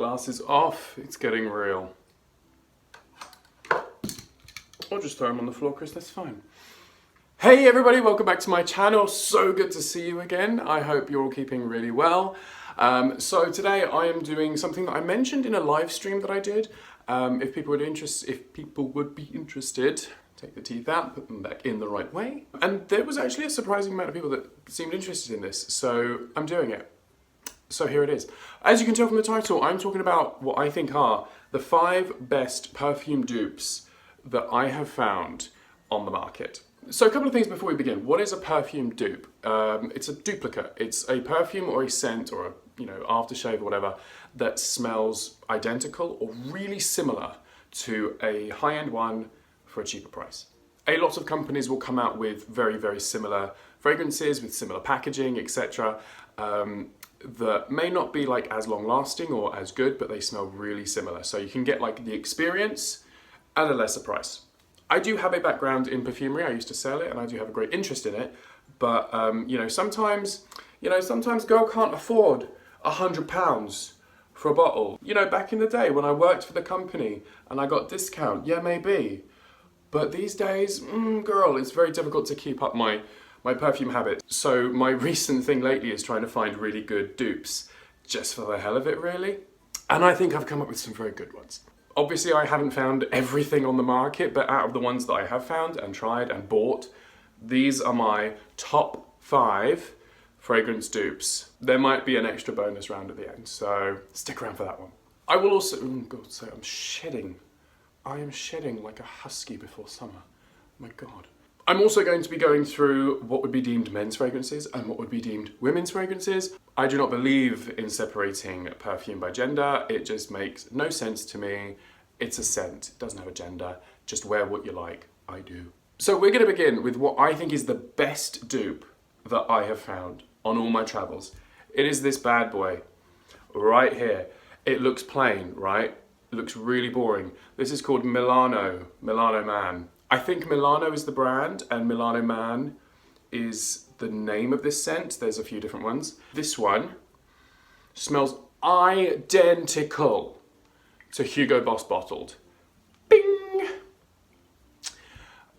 Glasses off, it's getting real. Or just throw them on the floor, Chris, that's fine. Hey everybody, welcome back to my channel. So good to see you again. I hope you're all keeping really well. So today I am doing something that I mentioned in a live stream that I did. If people would be interested, take the teeth out, put them back in the right way. And there was actually a surprising amount of people that seemed interested in this, so I'm doing it. So here it is. As you can tell from the title, I'm talking about what I think are the 5 best perfume dupes that I have found on the market. So a couple of things before we begin. What is a perfume dupe? It's a duplicate. It's a perfume or a scent or a aftershave or whatever that smells identical or really similar to a high-end one for a cheaper price. A lot of companies will come out with very, very similar fragrances with similar packaging, etc. That may not be like as long-lasting or as good, but they smell really similar. So you can get like the experience at a lesser price. I do have a background in perfumery. I used to sell it and I do have a great interest in it. But, sometimes girl can't afford £100 for a bottle. Back in the day when I worked for the company and I got discount, yeah, maybe. But these days, girl, it's very difficult to keep up my perfume habit. So my recent thing lately is trying to find really good dupes, just for the hell of it, really. And I think I've come up with some very good ones. Obviously, I haven't found everything on the market, but out of the ones that I have found and tried and bought, these are my top 5 fragrance dupes. There might be an extra bonus round at the end, so stick around for that one. I will also, I'm shedding. I am shedding like a husky before summer. My God. I'm also going to be going through what would be deemed men's fragrances and what would be deemed women's fragrances. I do not believe in separating perfume by gender. It just makes no sense to me. It's a scent, it doesn't have a gender. Just wear what you like, I do. So we're gonna begin with what I think is the best dupe that I have found on all my travels. It is this bad boy right here. It looks plain, right? It looks really boring. This is called Milano Man. I think Milano is the brand and Milano Man is the name of this scent. There's a few different ones. This one smells identical to Hugo Boss Bottled. Bing!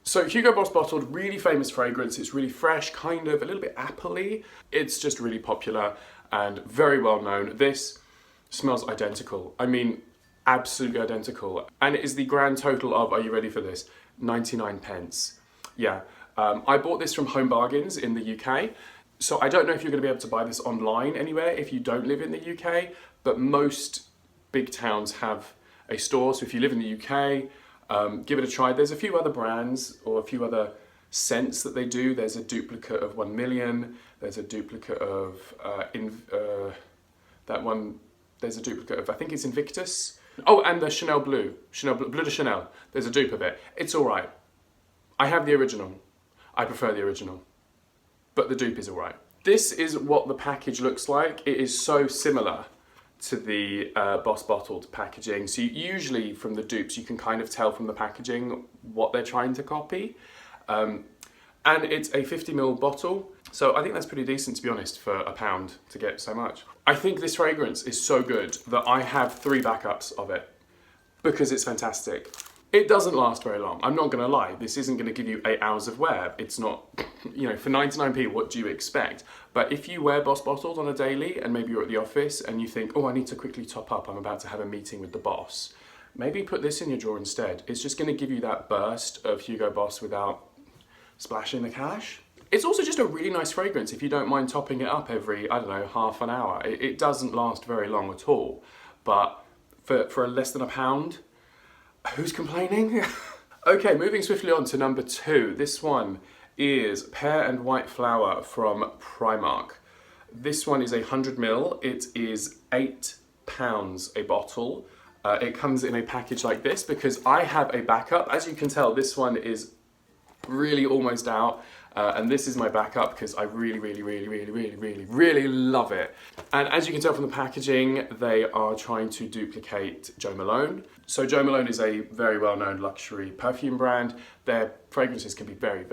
So Hugo Boss Bottled, really famous fragrance. It's really fresh, kind of a little bit apple-y. It's just really popular and very well known. This smells identical. I mean, absolutely identical. And it is the grand total of, are you ready for this? 99 pence. Yeah, I bought this from Home Bargains in the UK. So I don't know if you're gonna be able to buy this online anywhere if you don't live in the UK, but most big towns have a store. So if you live in the UK, give it a try. There's a few other brands or a few other scents that they do. There's a duplicate of 1 million. There's a duplicate of, there's a duplicate of, I think it's Invictus. Oh, and the Chanel Bleu de Chanel. There's a dupe of it. It's all right. I have the original. I prefer the original, but the dupe is all right. This is what the package looks like. It is so similar to the Boss Bottled packaging. So usually from the dupes, you can kind of tell from the packaging what they're trying to copy. And it's a 50ml bottle. So I think that's pretty decent, to be honest, for £1 to get so much. I think this fragrance is so good that I have 3 backups of it because it's fantastic. It doesn't last very long. I'm not gonna lie. This isn't gonna give you 8 hours of wear. It's not, for 99p, what do you expect? But if you wear Boss Bottled on a daily and maybe you're at the office and you think, oh, I need to quickly top up, I'm about to have a meeting with the boss, maybe put this in your drawer instead. It's just gonna give you that burst of Hugo Boss without splashing the cash. It's also just a really nice fragrance if you don't mind topping it up every, I don't know, half an hour. It doesn't last very long at all, but for less than £1, who's complaining? Okay, moving swiftly on to number 2. This one is Pear and White Flower from Primark. This one is 100ml. It is £8 a bottle. It comes in a package like this because I have a backup. As you can tell, this one is really almost out. And this is my backup because I really love it. And as you can tell from the packaging, they are trying to duplicate Jo Malone. So Jo Malone is a very well-known luxury perfume brand. Their fragrances can be very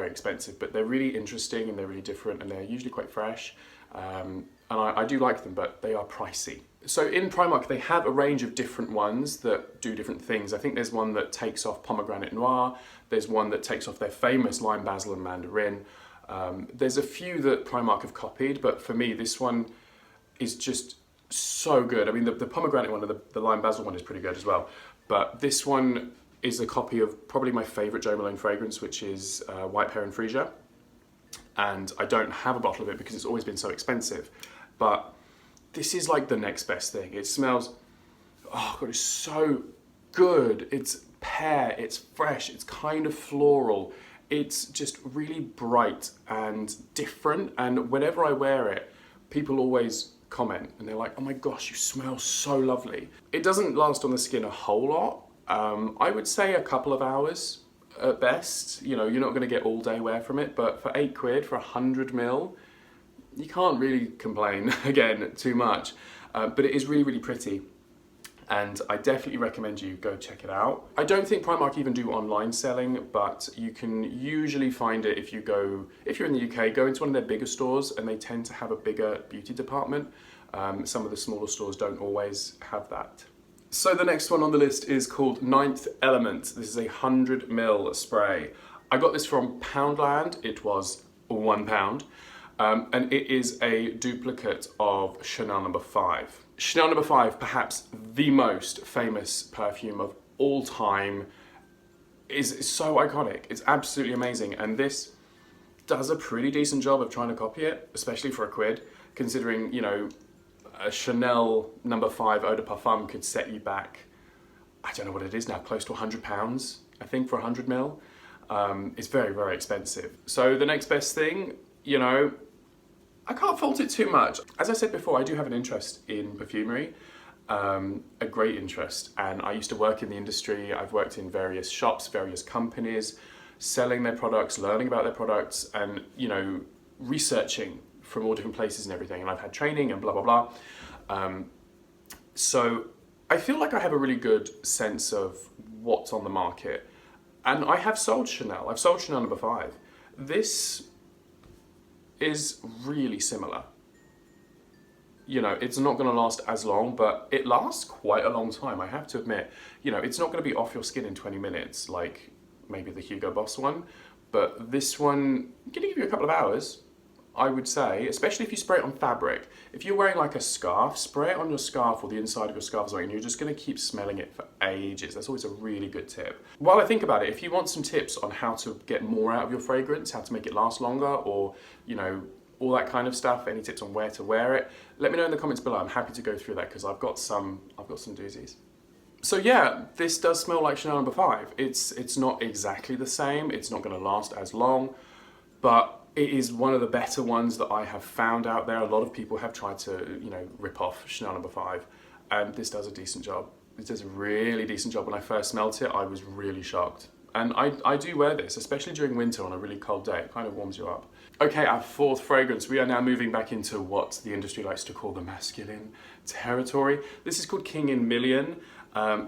expensive, but they're really interesting and they're really different and they're usually quite fresh. And I do like them, but they are pricey. So in Primark, they have a range of different ones that do different things. I think there's one that takes off pomegranate noir. There's one that takes off their famous lime, basil, and mandarin. There's a few that Primark have copied, but for me, this one is just so good. I mean, the pomegranate one and the lime basil one is pretty good as well. But this one is a copy of probably my favorite Jo Malone fragrance, which is white pear and freesia. And I don't have a bottle of it because it's always been so expensive. But this is like the next best thing. It smells, oh God, it's so good. It's pear, it's fresh, it's kind of floral. It's just really bright and different. And whenever I wear it, people always comment and they're like, oh my gosh, you smell so lovely. It doesn't last on the skin a whole lot. I would say a couple of hours at best. You know, you're not gonna get all day wear from it, but for £8 for 100 ml, you can't really complain, again, too much. But it is really, really pretty. And I definitely recommend you go check it out. I don't think Primark even do online selling, but you can usually find it if you're in the UK, go into one of their bigger stores and they tend to have a bigger beauty department. Some of the smaller stores don't always have that. So the next one on the list is called Ninth Element. This is a 100 ml spray. I got this from Poundland. It was £1. And it is a duplicate of Chanel No. 5. Chanel No. 5, perhaps the most famous perfume of all time, is so iconic. It's absolutely amazing. And this does a pretty decent job of trying to copy it, especially for £1, considering, you know, a Chanel No. 5 eau de parfum could set you back, I don't know what it is now, close to £100, I think, for 100 ml. It's very, very expensive. So the next best thing, you know, I can't fault it too much. As I said before, I do have an interest in perfumery, a great interest. And I used to work in the industry. I've worked in various shops, various companies, selling their products, learning about their products, and, you know, researching from all different places and everything. And I've had training and blah, blah, blah. So I feel like I have a really good sense of what's on the market. And I have sold Chanel. I've sold Chanel No. 5. This is really similar. You know, it's not going to last as long, but it lasts quite a long time, I have to admit. You know, it's not going to be off your skin in 20 minutes like maybe the Hugo Boss one, but this one can give you a couple of hours, I would say, especially if you spray it on fabric. If you're wearing like a scarf, spray it on your scarf or the inside of your scarf, and you're just going to keep smelling it for ages. That's always a really good tip. While I think about it, if you want some tips on how to get more out of your fragrance, how to make it last longer, or, you know, all that kind of stuff, any tips on where to wear it, let me know in the comments below. I'm happy to go through that because I've got some doozies. So yeah, this does smell like Chanel No. 5. It's not exactly the same. It's not going to last as long, but it is one of the better ones that I have found out there. A lot of people have tried to, you know, rip off Chanel No. 5, and this does a decent job. It does a really decent job. When I first smelt it, I was really shocked. And I do wear this, especially during winter on a really cold day. It kind of warms you up. Okay, our fourth fragrance. We are now moving back into what the industry likes to call the masculine territory. This is called King in Million.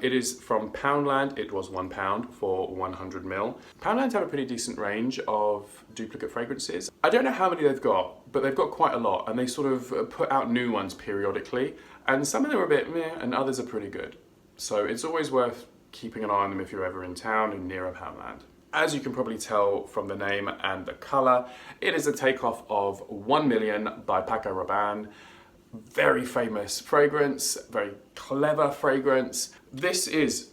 It is from Poundland. It was £1 for 100 ml. Poundland have a pretty decent range of duplicate fragrances. I don't know how many they've got, but they've got quite a lot, and they sort of put out new ones periodically, and some of them are a bit meh, and others are pretty good. So it's always worth keeping an eye on them if you're ever in town and near a Poundland. As you can probably tell from the name and the colour, it is a takeoff of 1 Million by Paco Rabanne. Very famous fragrance, very clever fragrance. This is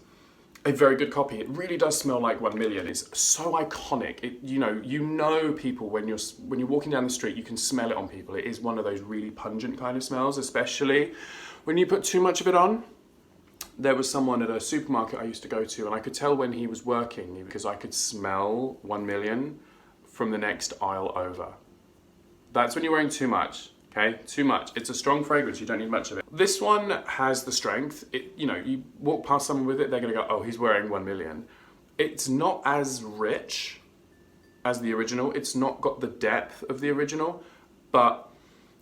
a very good copy. It really does smell like 1 Million. It's so iconic. You know people when you're walking down the street, you can smell it on people. It is one of those really pungent kind of smells, especially when you put too much of it on. There was someone at a supermarket I used to go to, and I could tell when he was working because I could smell 1 Million from the next aisle over. That's when you're wearing too much. Okay, too much. It's a strong fragrance, you don't need much of it. This one has the strength. You walk past someone with it, they're gonna go, oh, he's wearing 1 Million. It's not as rich as the original. It's not got the depth of the original, but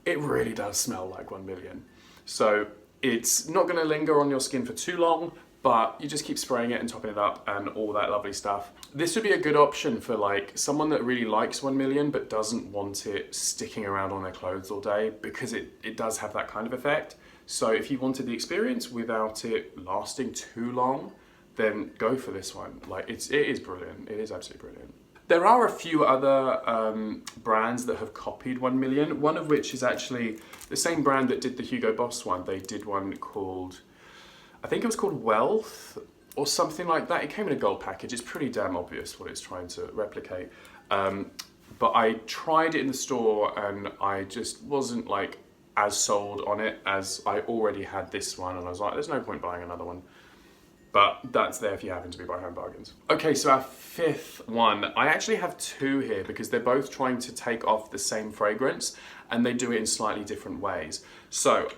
it really does smell like 1 Million. So it's not gonna linger on your skin for too long, but you just keep spraying it and topping it up and all that lovely stuff. This would be a good option for like someone that really likes 1 Million but doesn't want it sticking around on their clothes all day, because it does have that kind of effect. So if you wanted the experience without it lasting too long, then go for this one. Like it is brilliant. It is absolutely brilliant. There are a few other brands that have copied 1 million, one of which is actually the same brand that did the Hugo Boss one. They did one called, I think it was called Wealth or something like that. It came in a gold package. It's pretty damn obvious what it's trying to replicate. But I tried it in the store and I just wasn't like as sold on it as I already had this one, and I was like, there's no point buying another one. But that's there if you happen to be buying home bargains. Okay, so our fifth one, I actually have two here because they're both trying to take off the same fragrance and they do it in slightly different ways. So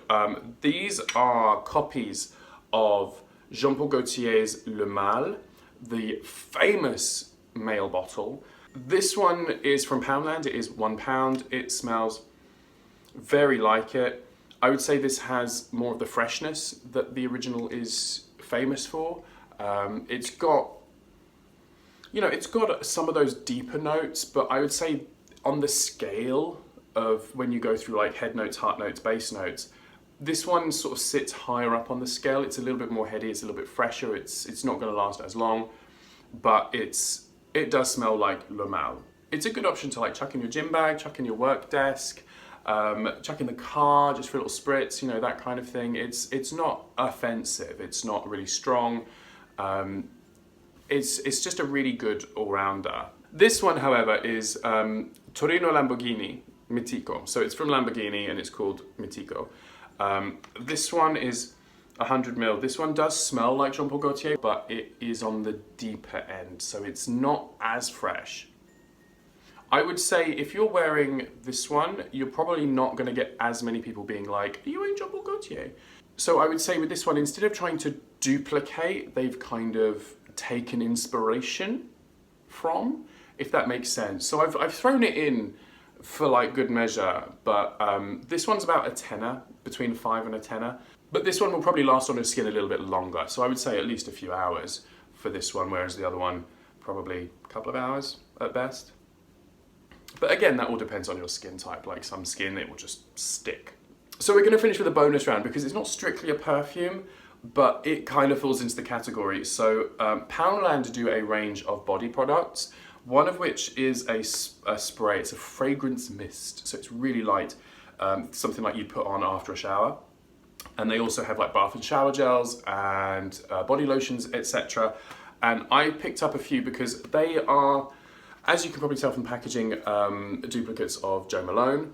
these are copies of Paul Gaultier's Le Male, the famous male bottle. This one is from Poundland. It is £1. It smells very like it. I would say this has more of the freshness that the original is famous for. It's got, you know, it's got some of those deeper notes, but I would say on the scale of when you go through like head notes, heart notes, bass notes, this one sort of sits higher up on the scale. It's a little bit more heady, it's a little bit fresher, it's not going to last as long, but it does smell like Le Male. It's a good option to like chuck in your gym bag, chuck in your work desk, chuck in the car just for a little spritz, you know, that kind of thing. It's not offensive, it's not really strong. It's just a really good all-rounder. This one, however, is Torino Lamborghini Mitico. So it's from Lamborghini and it's called Mitico. This one is 100 ml. This one does smell like Paul Gaultier, but it is on the deeper end, so it's not as fresh. I would say if you're wearing this one, you're probably not going to get as many people being like, are you wearing Paul Gaultier? So I would say with this one, instead of trying to duplicate, they've kind of taken inspiration from, if that makes sense. So I've thrown it in for like good measure, but this one's about a tenner, between a 5 and a tenner. But this one will probably last on your skin a little bit longer. So I would say at least a few hours for this one, whereas the other one, probably a couple of hours at best. But again, that all depends on your skin type. Like some skin, it will just stick. So we're gonna finish with a bonus round because it's not strictly a perfume, but it kind of falls into the category. So Poundland do a range of body products, one of which is a spray. It's a fragrance mist, so it's really light, something like you'd put on after a shower. And they also have like bath and shower gels and body lotions, etc. And I picked up a few because they are, as you can probably tell from packaging, duplicates of Jo Malone.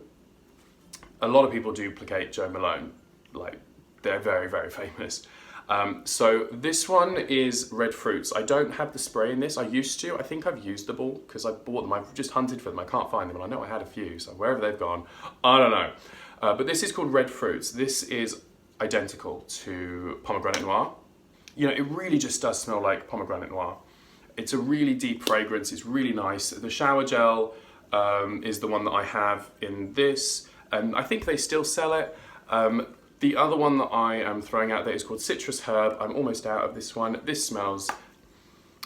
A lot of people duplicate Jo Malone, like they're very, very famous. So this one is red fruits. I don't have the spray in this. I used to. I think I've used them all because I bought them. I've just hunted for them. I can't find them, and I know I had a few. So wherever they've gone, I don't know. But this is called red fruits. This is identical to pomegranate noir. You know, it really just does smell like pomegranate noir. It's a really deep fragrance. It's really nice. The shower gel is the one that I have in this, and I think they still sell it. The other one that I am throwing out there is called Citrus Herb. I'm almost out of this one. This smells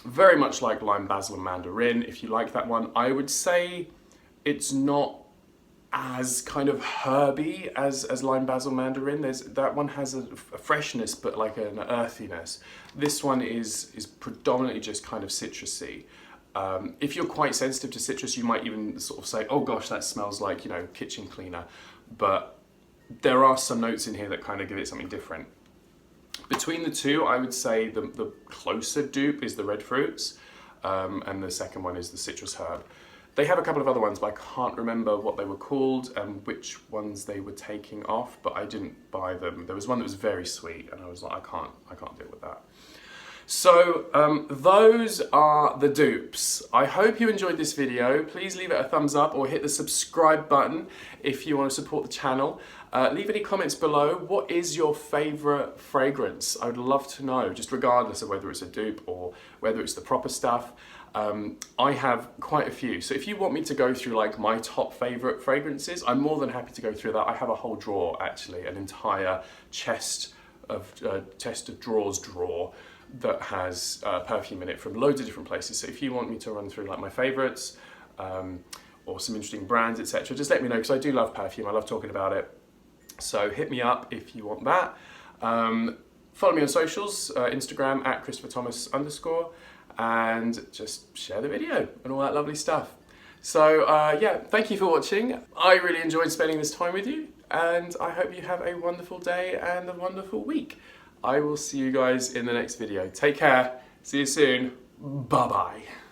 very much like lime, basil, and mandarin. If you like that one, I would say it's not as kind of herby as lime, basil, mandarin. That one has a freshness, but like an earthiness. This one is predominantly just kind of citrusy. If you're quite sensitive to citrus, you might even sort of say, oh gosh, that smells like, you know, kitchen cleaner. But there are some notes in here that kind of give it something different. Between the two, I would say the closer dupe is the red fruits, and the second one is the citrus herb. They have a couple of other ones, but I can't remember what they were called and which ones they were taking off, but I didn't buy them. There was one that was very sweet, and I was like, I can't deal with that. So those are the dupes. I hope you enjoyed this video. Please leave it a thumbs up or hit the subscribe button if you want to support the channel. Leave any comments below. What is your favorite fragrance? I would love to know, just regardless of whether it's a dupe or whether it's the proper stuff. I have quite a few. So if you want me to go through like my top favorite fragrances, I'm more than happy to go through that. I have a whole drawer, actually, an entire chest of drawers drawer that has perfume in it from loads of different places. So if you want me to run through like my favorites or some interesting brands, etc., just let me know, because I do love perfume. I love talking about it. So hit me up if you want that. Follow me on socials, Instagram at ChristopherThomas_, and just share the video and all that lovely stuff. So yeah, thank you for watching. I really enjoyed spending this time with you, and I hope you have a wonderful day and a wonderful week. I will see you guys in the next video. Take care. See you soon. Bye-bye.